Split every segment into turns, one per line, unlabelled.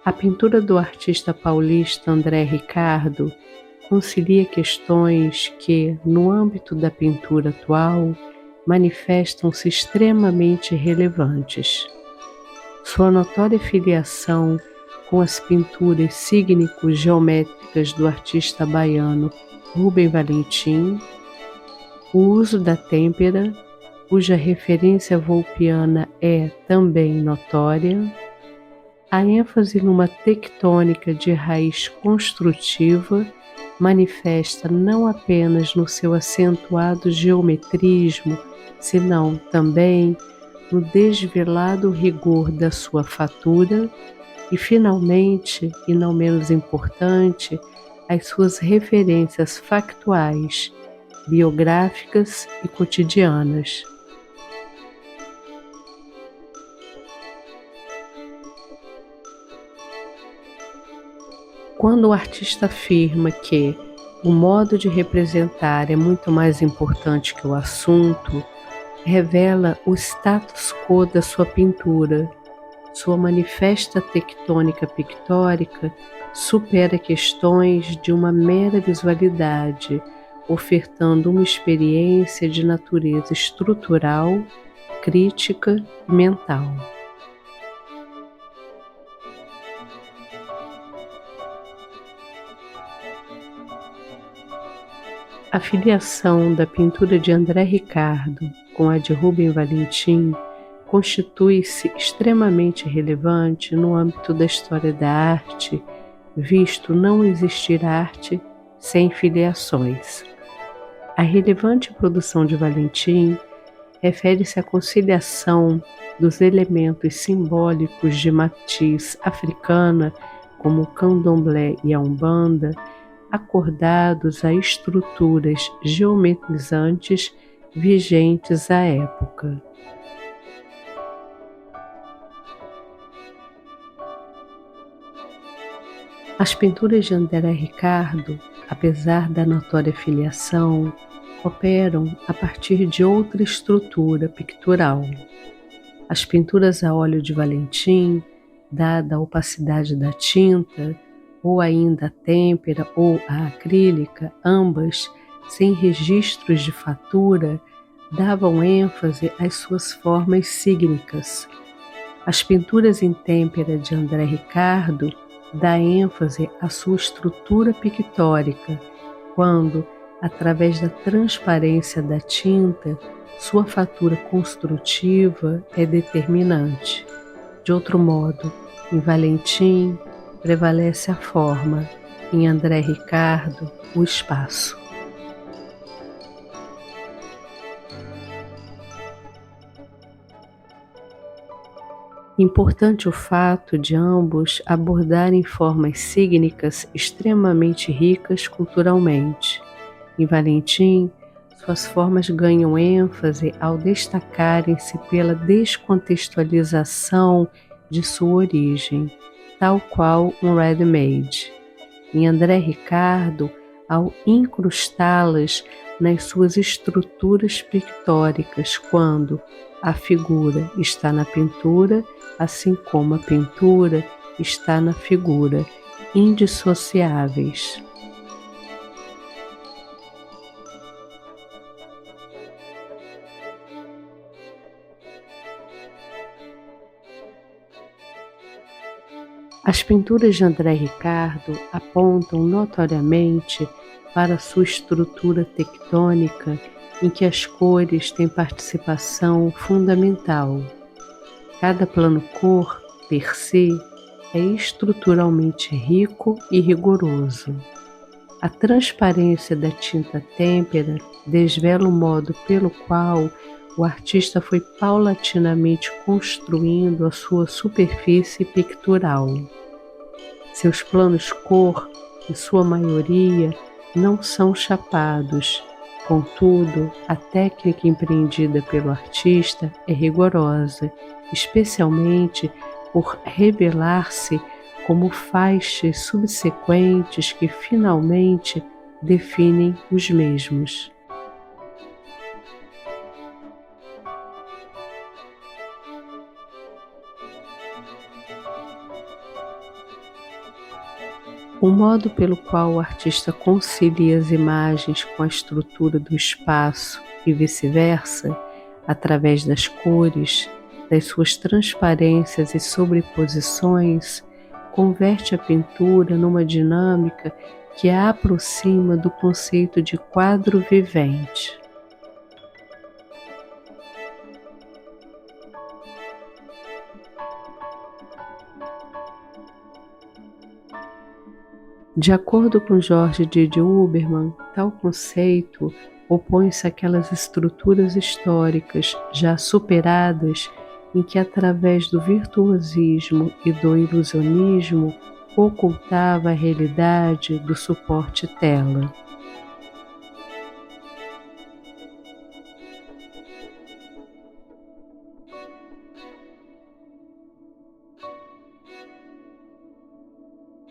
A pintura do artista paulista André Ricardo concilia questões que, no âmbito da pintura atual, manifestam-se extremamente relevantes. Sua notória filiação com as pinturas cígnico-geométricas do artista baiano Rubem Valentim, o uso da têmpera, cuja referência volpiana é também notória, a ênfase numa tectônica de raiz construtiva manifesta não apenas no seu acentuado geometrismo, senão também no desvelado rigor da sua fatura e, finalmente, e não menos importante, as suas referências factuais, biográficas e cotidianas. Quando o artista afirma que o modo de representar é muito mais importante que o assunto, revela o status quo da sua pintura. Sua manifesta tectônica pictórica supera questões de uma mera visualidade, ofertando uma experiência de natureza estrutural, crítica e mental. A filiação da pintura de André Ricardo com a de Rubem Valentim constitui-se extremamente relevante no âmbito da história da arte, visto não existir arte sem filiações. A relevante produção de Valentim refere-se à conciliação dos elementos simbólicos de matiz africana, como o candomblé e a umbanda, acordados a estruturas geometrizantes vigentes à época. As pinturas de André Ricardo, apesar da notória filiação, operam a partir de outra estrutura pictural. As pinturas a óleo de Valentim, dada a opacidade da tinta, ou ainda a têmpera ou a acrílica, ambas sem registros de fatura, davam ênfase às suas formas cígnicas. As pinturas em têmpera de André Ricardo dá ênfase à sua estrutura pictórica, quando, através da transparência da tinta, sua fatura construtiva é determinante. De outro modo, em Valentim prevalece a forma, em André Ricardo, o espaço. Importante o fato de ambos abordarem formas cígnicas extremamente ricas culturalmente. Em Valentim, suas formas ganham ênfase ao destacarem-se pela descontextualização de sua origem, tal qual um ready-made. Em André Ricardo, ao incrustá-las nas suas estruturas pictóricas, quando a figura está na pintura, assim como a pintura está na figura, indissociáveis. As pinturas de André Ricardo apontam notoriamente para sua estrutura tectônica, em que as cores têm participação fundamental. Cada plano-cor, per se, é estruturalmente rico e rigoroso. A transparência da tinta têmpera desvela o modo pelo qual o artista foi paulatinamente construindo a sua superfície pictural. Seus planos-cor, em sua maioria, não são chapados. Contudo, a técnica empreendida pelo artista é rigorosa, especialmente por revelar-se como faixas subsequentes que finalmente definem os mesmos. O modo pelo qual o artista concilia as imagens com a estrutura do espaço e vice-versa, através das cores, das suas transparências e sobreposições, converte a pintura numa dinâmica que a aproxima do conceito de quadro vivente. De acordo com Jorge Didi Huberman, tal conceito opõe-se àquelas estruturas históricas já superadas em que, através do virtuosismo e do ilusionismo, ocultava a realidade do suporte tela.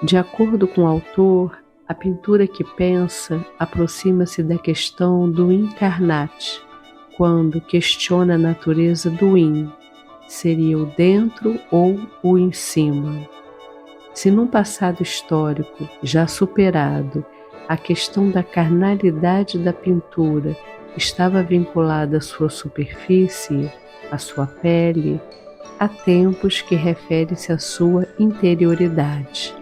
De acordo com o autor, a pintura que pensa aproxima-se da questão do incarnate, quando questiona a natureza do in, seria o dentro ou o em cima. Se num passado histórico já superado, a questão da carnalidade da pintura estava vinculada à sua superfície, à sua pele, há tempos que refere-se à sua interioridade.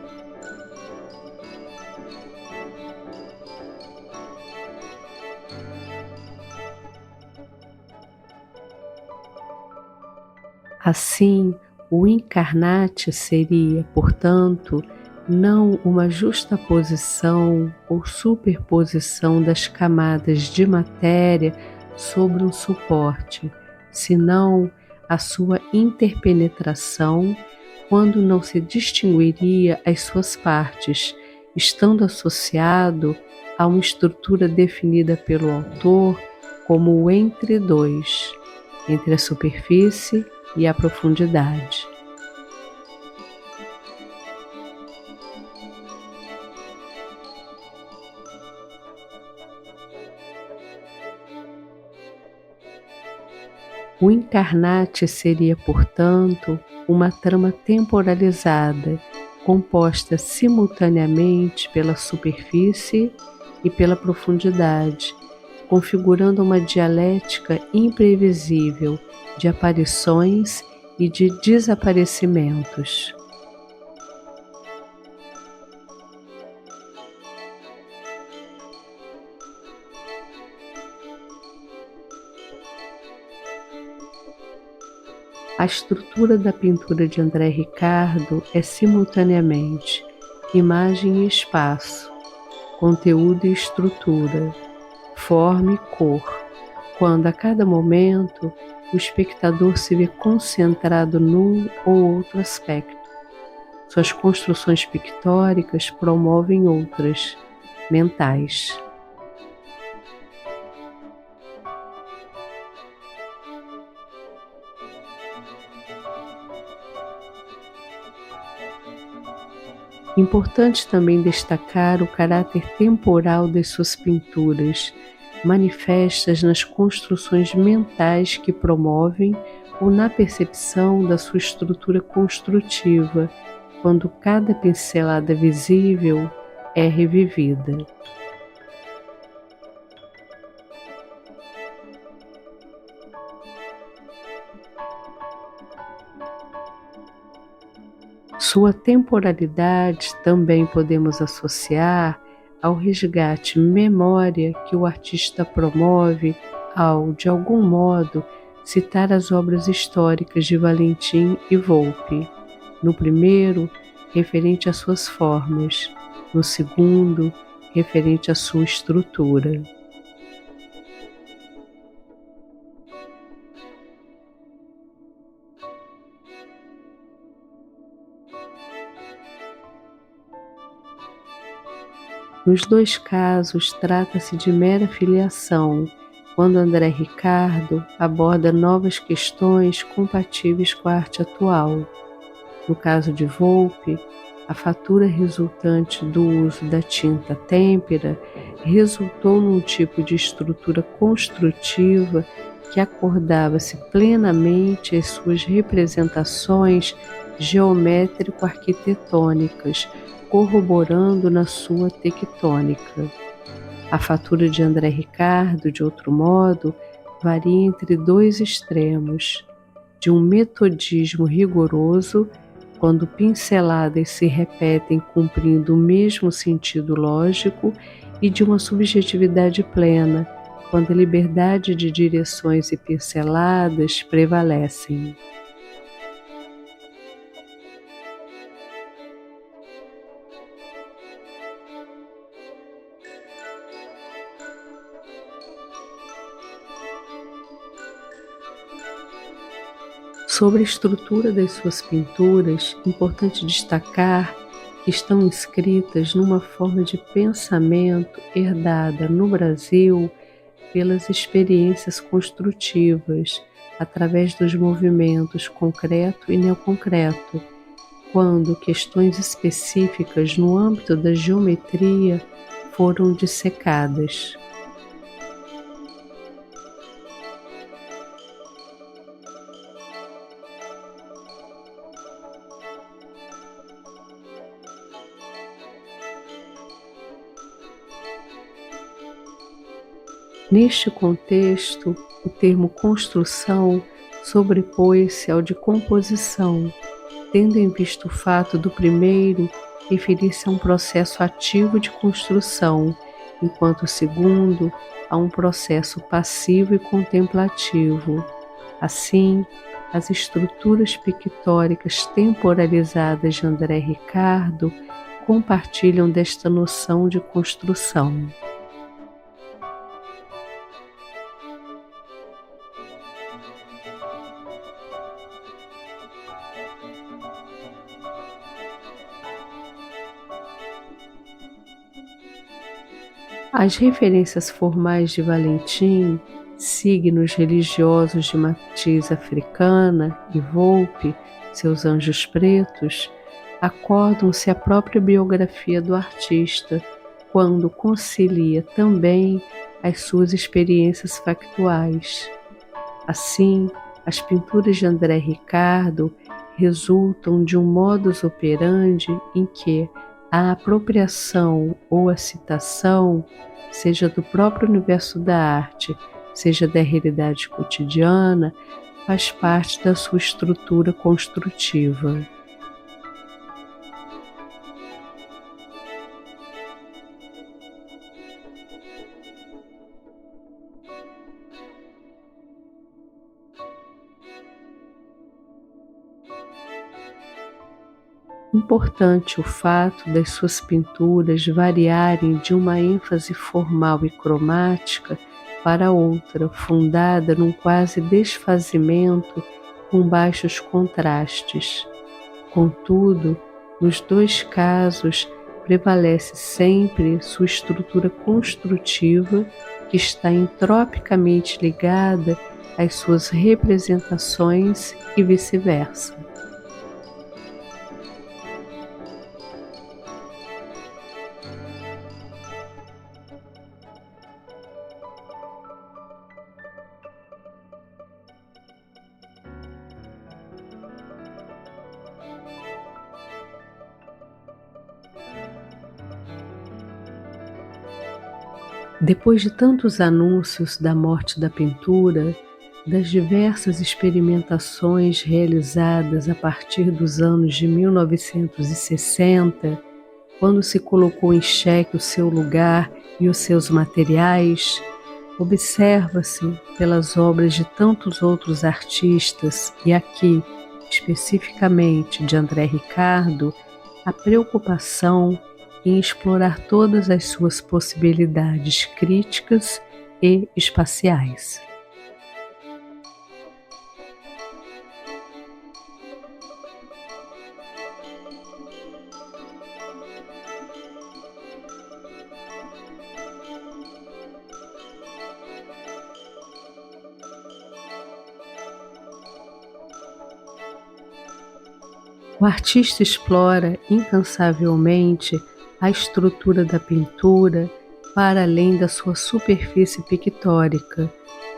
Assim, o encarnate seria, portanto, não uma justaposição ou superposição das camadas de matéria sobre um suporte, senão a sua interpenetração, quando não se distinguiria as suas partes, estando associado a uma estrutura definida pelo autor como o entre dois, entre a superfície e a profundidade. O encarnate seria, portanto, uma trama temporalizada, composta simultaneamente pela superfície e pela profundidade, configurando uma dialética imprevisível de aparições e de desaparecimentos. A estrutura da pintura de André Ricardo é simultaneamente imagem e espaço, conteúdo e estrutura, forma e cor, quando a cada momento o espectador se vê concentrado num ou outro aspecto. Suas construções pictóricas promovem outras, mentais. Importante também destacar o caráter temporal das suas pinturas, manifestas nas construções mentais que promovem ou na percepção da sua estrutura construtiva, quando cada pincelada visível é revivida. Sua temporalidade também podemos associar ao resgate memória que o artista promove ao, de algum modo, citar as obras históricas de Valentim e Volpe. No primeiro, referente às suas formas, no segundo, referente à sua estrutura. Nos dois casos, trata-se de mera filiação, quando André Ricardo aborda novas questões compatíveis com a arte atual. No caso de Volpe, a fatura resultante do uso da tinta têmpera resultou num tipo de estrutura construtiva que acordava-se plenamente às suas representações geométrico-arquitetônicas, corroborando na sua tectônica. A fatura de André Ricardo, de outro modo, varia entre dois extremos, de um metodismo rigoroso, quando pinceladas se repetem cumprindo o mesmo sentido lógico, e de uma subjetividade plena, quando a liberdade de direções e pinceladas prevalecem. Sobre a estrutura das suas pinturas, importante destacar que estão escritas numa forma de pensamento herdada no Brasil pelas experiências construtivas, através dos movimentos concreto e neoconcreto, quando questões específicas no âmbito da geometria foram dissecadas. Neste contexto, o termo construção sobrepôs-se ao de composição, tendo em vista o fato do primeiro referir-se a um processo ativo de construção, enquanto o segundo a um processo passivo e contemplativo. Assim, as estruturas pictóricas temporalizadas de André Ricardo compartilham desta noção de construção. As referências formais de Valentim, signos religiosos de matiz africana, e Volpe, seus anjos pretos, acordam-se à própria biografia do artista, quando concilia também as suas experiências factuais. Assim, as pinturas de André Ricardo resultam de um modus operandi em que a apropriação ou a citação, seja do próprio universo da arte, seja da realidade cotidiana, faz parte da sua estrutura construtiva. Importante o fato das suas pinturas variarem de uma ênfase formal e cromática para outra, fundada num quase desfazimento com baixos contrastes. Contudo, nos dois casos, prevalece sempre sua estrutura construtiva, que está entropicamente ligada às suas representações e vice-versa. Depois de tantos anúncios da morte da pintura, das diversas experimentações realizadas a partir dos anos de 1960, quando se colocou em xeque o seu lugar e os seus materiais, observa-se pelas obras de tantos outros artistas, e aqui, especificamente de André Ricardo, a preocupação em explorar todas as suas possibilidades críticas e espaciais. O artista explora incansavelmente a estrutura da pintura para além da sua superfície pictórica,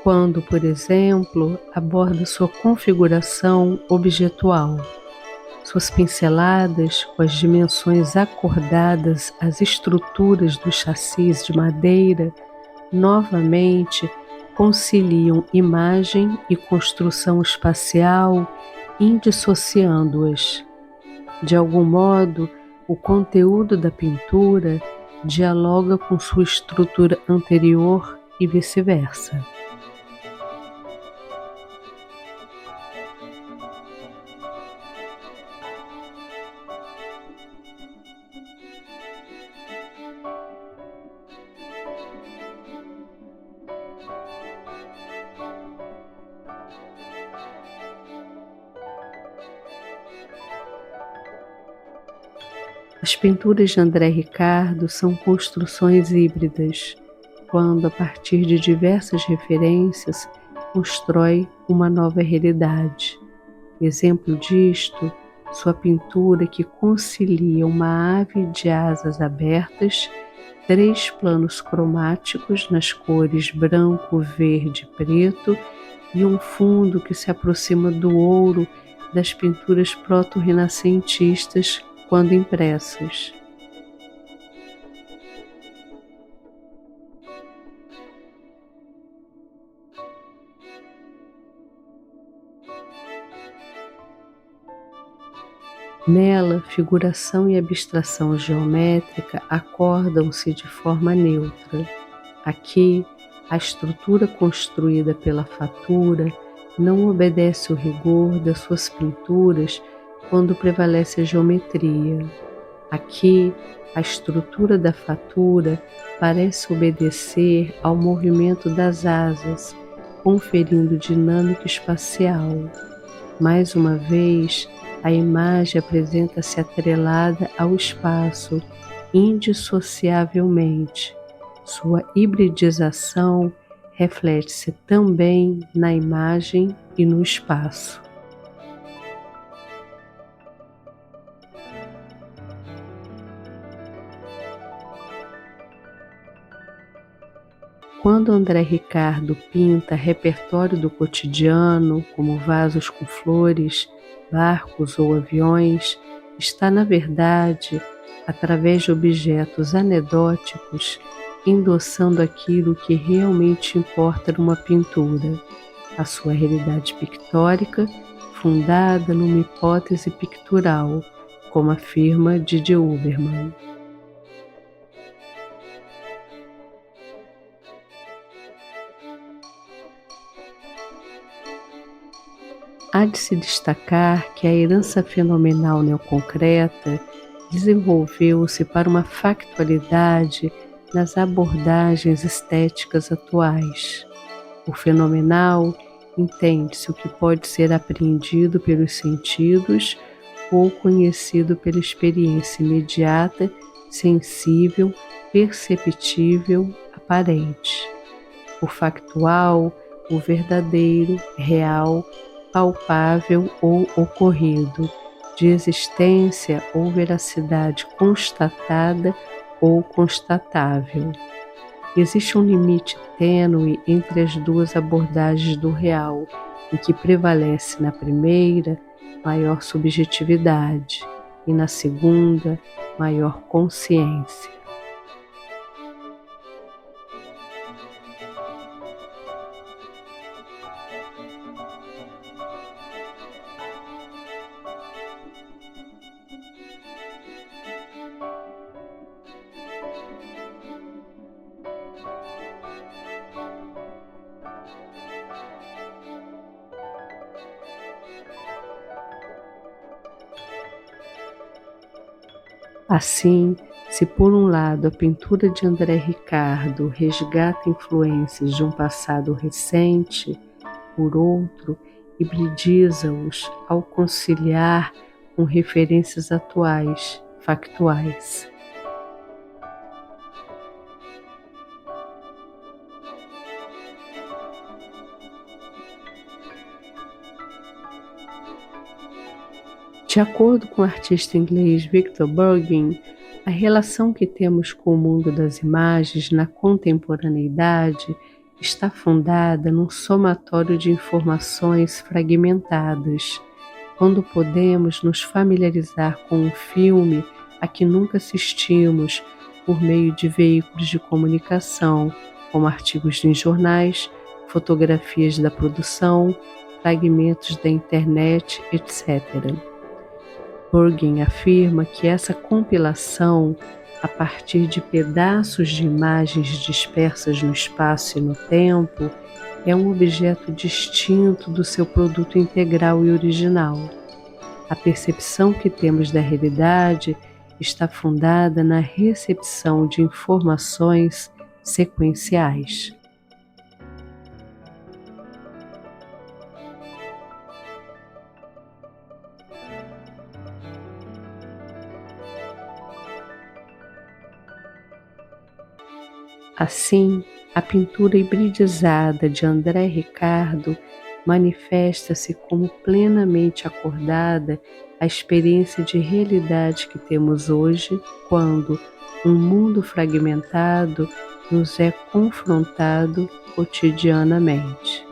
quando, por exemplo, aborda sua configuração objetual. Suas pinceladas, com as dimensões acordadas às estruturas dos chassis de madeira, novamente conciliam imagem e construção espacial, indissociando-as. De algum modo, o conteúdo da pintura dialoga com sua estrutura anterior e vice-versa. As pinturas de André Ricardo são construções híbridas, quando, a partir de diversas referências, constrói uma nova realidade. Exemplo disto, sua pintura que concilia uma ave de asas abertas, 3 planos cromáticos nas cores branco, verde e preto e um fundo que se aproxima do ouro das pinturas proto-renascentistas quando impressas. Nela, figuração e abstração geométrica acordam-se de forma neutra. Aqui, a estrutura construída pela fatura não obedece o rigor das suas pinturas quando prevalece a geometria. Aqui, a estrutura da fatura parece obedecer ao movimento das asas, conferindo dinâmica espacial. Mais uma vez, a imagem apresenta-se atrelada ao espaço, indissociavelmente. Sua hibridização reflete-se também na imagem e no espaço. Quando André Ricardo pinta repertório do cotidiano, como vasos com flores, barcos ou aviões, está, na verdade, através de objetos anedóticos, endossando aquilo que realmente importa numa pintura, a sua realidade pictórica, fundada numa hipótese pictural, como afirma Didi Huberman. Há de se destacar que a herança fenomenal neoconcreta desenvolveu-se para uma factualidade nas abordagens estéticas atuais. O fenomenal entende-se o que pode ser apreendido pelos sentidos ou conhecido pela experiência imediata, sensível, perceptível, aparente. O factual, o verdadeiro, real, palpável ou ocorrido, de existência ou veracidade constatada ou constatável. Existe um limite tênue entre as duas abordagens do real, em que prevalece na primeira maior subjetividade e na segunda maior consciência. Assim, se por um lado a pintura de André Ricardo resgata influências de um passado recente, por outro, hibridiza-os ao conciliar com referências atuais, factuais. De acordo com o artista inglês Victor Bergin, a relação que temos com o mundo das imagens na contemporaneidade está fundada num somatório de informações fragmentadas. quando podemos nos familiarizar com um filme a que nunca assistimos por meio de veículos de comunicação, como artigos em jornais, fotografias da produção, fragmentos da internet, etc. Burgin afirma que essa compilação, a partir de pedaços de imagens dispersas no espaço e no tempo, é um objeto distinto do seu produto integral e original. A percepção que temos da realidade está fundada na recepção de informações sequenciais. Assim, a pintura hibridizada de André Ricardo manifesta-se como plenamente acordada à experiência de realidade que temos hoje, quando um mundo fragmentado nos é confrontado cotidianamente.